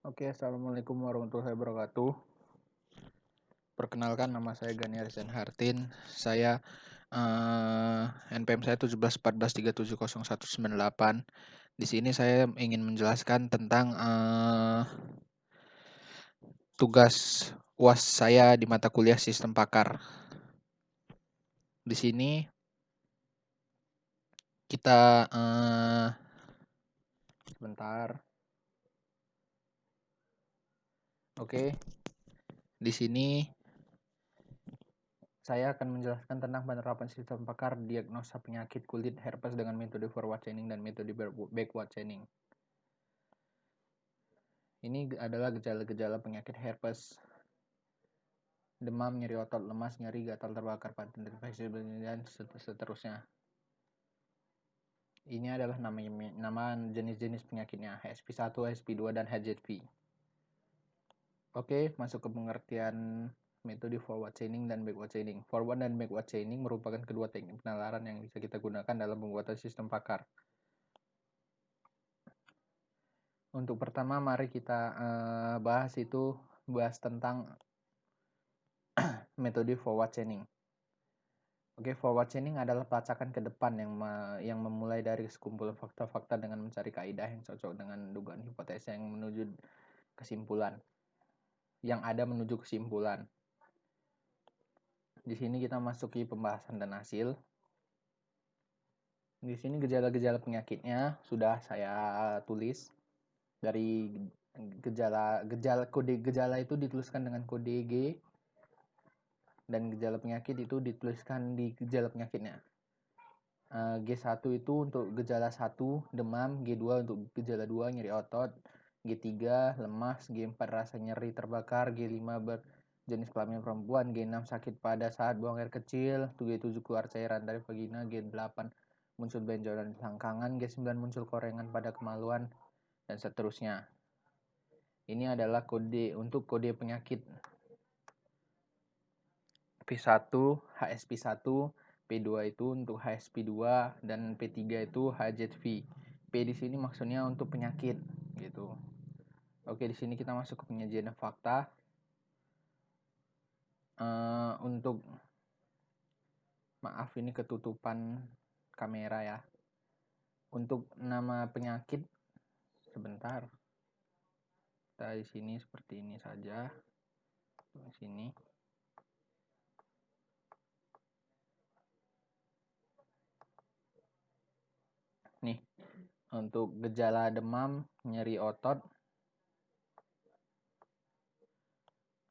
Oke, assalamualaikum warahmatullahi wabarakatuh. Perkenalkan, nama saya Gani Arisen Hartin. Saya NPM saya 171433700198. Di sini saya ingin menjelaskan tentang tugas UAS saya di mata kuliah Sistem Pakar. Di sini kita sebentar. Oke. Di sini saya akan menjelaskan tentang penerapan sistem pakar diagnosa penyakit kulit herpes dengan metode forward chaining dan metode backward chaining. Ini adalah gejala-gejala penyakit herpes: demam, nyeri otot, lemas, nyeri, gatal, terbakar, patin, infeksi, dan seterusnya. Ini adalah nama jenis-jenis penyakitnya: HSP1, HSP2, dan HZV. Oke, masuk ke pengertian metode forward chaining dan backward chaining. Forward dan backward chaining merupakan kedua teknik penalaran yang bisa kita gunakan dalam pembuatan sistem pakar. Untuk pertama, mari kita bahas tentang metode forward chaining. Oke, forward chaining adalah pelacakan ke depan yang memulai dari sekumpulan fakta-fakta dengan mencari kaidah yang cocok dengan dugaan hipotesis yang menuju kesimpulan. Di sini kita masuki pembahasan dan hasil. Di sini gejala-gejala penyakitnya sudah saya tulis. Dari kode gejala itu dituliskan dengan kode G, dan gejala penyakit itu dituliskan di gejala penyakitnya. G1 itu untuk gejala 1 demam, G2 untuk gejala 2 nyeri otot, G3 lemas, G4 rasa nyeri terbakar, G5 berjenis kelamin perempuan, G6 sakit pada saat buang air kecil, G7 keluar cairan dari vagina, G8 muncul benjolan di selangkangan, G9 muncul korengan pada kemaluan, dan seterusnya. Ini adalah kode untuk kode penyakit. P1 HSP1, P2 itu untuk HSP2, dan P3 itu HZV. P di sini maksudnya untuk penyakit gitu. Oke, di sini kita masuk ke penyajian fakta. Maaf, ini ketutupan kamera ya. Untuk nama penyakit, sebentar. Kita di sini seperti ini saja. Di sini. Nih, untuk gejala demam, nyeri otot,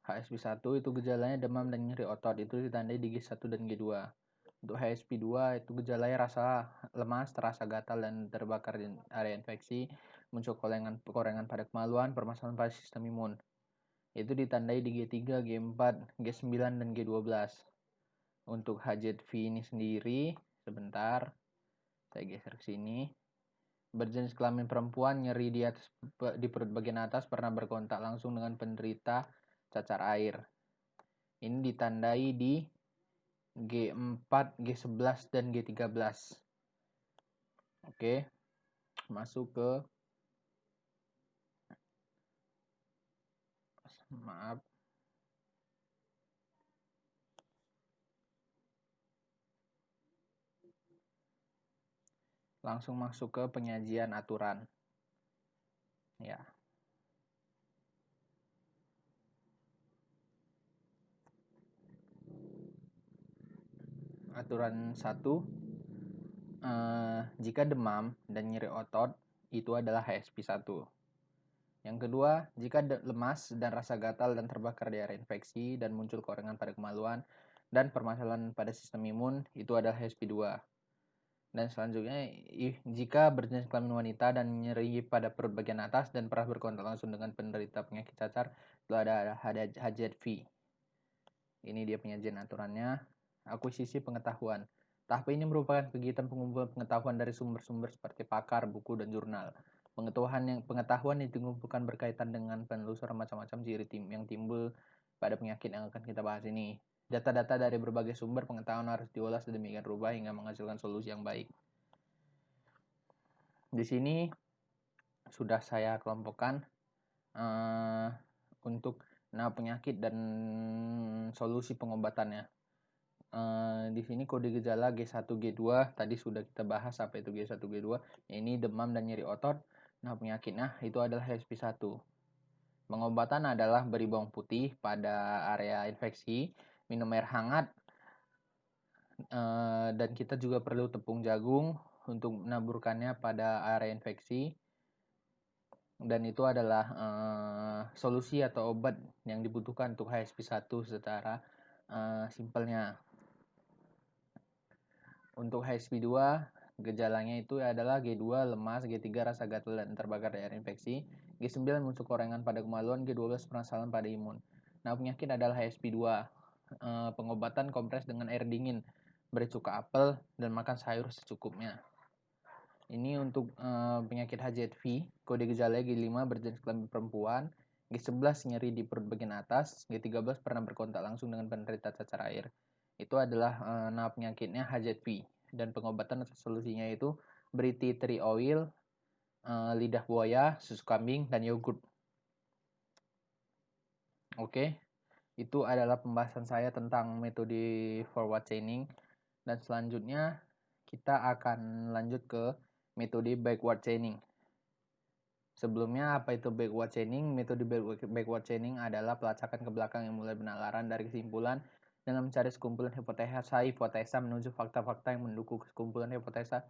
HSP1 itu gejalanya demam dan nyeri otot, itu ditandai di G1 dan G2. Untuk HSP2 itu gejalanya rasa lemas, terasa gatal dan terbakar di area infeksi, muncul korengan pada kemaluan, permasalahan pada sistem imun. Itu ditandai di G3, G4, G9, dan G12. Untuk HZV ini sendiri, sebentar, saya geser ke sini. Berjenis kelamin perempuan, nyeri di perut bagian atas, pernah berkontak langsung dengan penderita cacar air. Ini ditandai di G4, G11, dan G13. Oke, masuk ke langsung masuk ke penyajian aturan. Ya. Aturan 1, jika demam dan nyeri otot itu adalah HSP1. Yang kedua, jika lemas dan rasa gatal dan terbakar di area infeksi dan muncul korengan pada kemaluan dan permasalahan pada sistem imun, itu adalah HSP2. Dan selanjutnya, jika berjenis kelamin wanita dan nyeri pada perut bagian atas dan pernah berkontak langsung dengan penderita penyakit cacar, itu ada HZV. Ini dia penyajian aturannya. Akuisisi pengetahuan. Tahap ini merupakan kegiatan pengumpulan pengetahuan dari sumber-sumber seperti pakar, buku, dan jurnal. Pengetahuan yang dikumpulkan berkaitan dengan penelusuran macam-macam ciri yang timbul pada penyakit yang akan kita bahas ini. Data-data dari berbagai sumber pengetahuan harus diolah sedemikian rupa hingga menghasilkan solusi yang baik. Di sini sudah saya kelompokkan untuk penyakit dan solusi pengobatannya. Di sini kode gejala G1, G2 tadi sudah kita bahas apa itu G1, G2. Ini demam dan nyeri otot. Penyakitnya itu adalah HSP1. Pengobatan adalah beri bawang putih pada area infeksi, minum air hangat, dan kita juga perlu tepung jagung untuk menaburkannya pada area infeksi. Dan itu adalah solusi atau obat yang dibutuhkan untuk HSP1 secara simpelnya. Untuk HSP2, gejalanya itu adalah G2 lemas, G3 rasa gatal dan terbakar daerah infeksi, G9 muncul korengan pada kemaluan, G12 penasaran pada imun. Penyakit adalah HSP2. Pengobatan kompres dengan air dingin, beri cuka apel dan makan sayur secukupnya. Ini untuk penyakit HZV, kode gejalanya G5 berjenis kelamin perempuan, G11 nyeri di perut bagian atas, G13 pernah berkontak langsung dengan penderita cacar air. Itu adalah nama penyakitnya HZV, dan pengobatan atau solusinya itu beri tea tree oil, lidah buaya, susu kambing, dan yogurt. Oke, itu adalah pembahasan saya tentang metode forward chaining, dan selanjutnya kita akan lanjut ke metode backward chaining. Sebelumnya, apa itu backward chaining? Metode backward chaining adalah pelacakan ke belakang yang mulai penalaran dari kesimpulan dengan mencari sekumpulan hipotesa menuju fakta-fakta yang mendukung sekumpulan hipotesa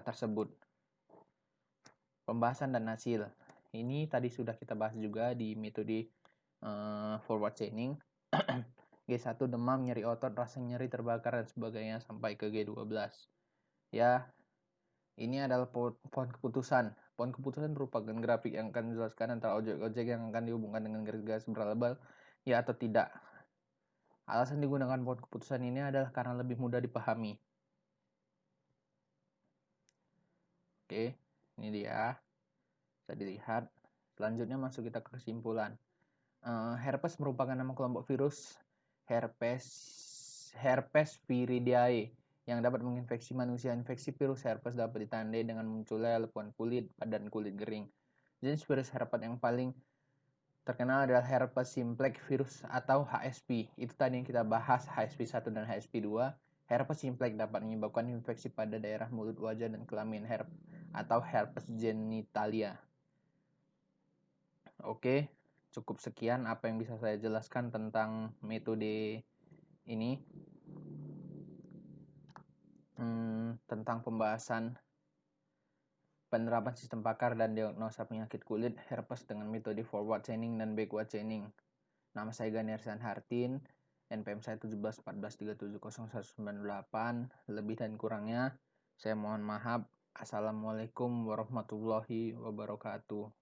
tersebut. Pembahasan dan hasil. Ini tadi sudah kita bahas juga di metode forward chaining. G1 demam, nyeri otot, rasa nyeri, terbakar, dan sebagainya sampai ke G12. Ya, ini adalah pohon keputusan. Pohon keputusan merupakan grafik yang akan menjelaskan antara objek-objek yang akan dihubungkan dengan garis-garis berlabel, ya atau tidak. Alasan digunakan pohon keputusan ini adalah karena lebih mudah dipahami. Oke, ini dia. Bisa dilihat. Selanjutnya masuk kita ke kesimpulan. Herpes merupakan nama kelompok virus Herpes viridae yang dapat menginfeksi manusia. Infeksi virus herpes dapat ditandai dengan munculnya lekuan kulit dan kulit kering. Jenis virus herpes yang paling terkenal adalah herpes simplex virus atau HSP. Itu tadi yang kita bahas, HSP1 dan HSP2. Herpes simplex dapat menyebabkan infeksi pada daerah mulut, wajah, dan kelamin atau herpes genitalia. Oke, cukup sekian apa yang bisa saya jelaskan tentang metode ini. Tentang pembahasan penerapan sistem pakar dan diagnosa penyakit kulit herpes dengan metode forward chaining dan backward chaining. Nama saya Gani Arsan Hartin, NPM saya 1714370198. Lebih dan kurangnya saya mohon maaf. Assalamualaikum warahmatullahi wabarakatuh.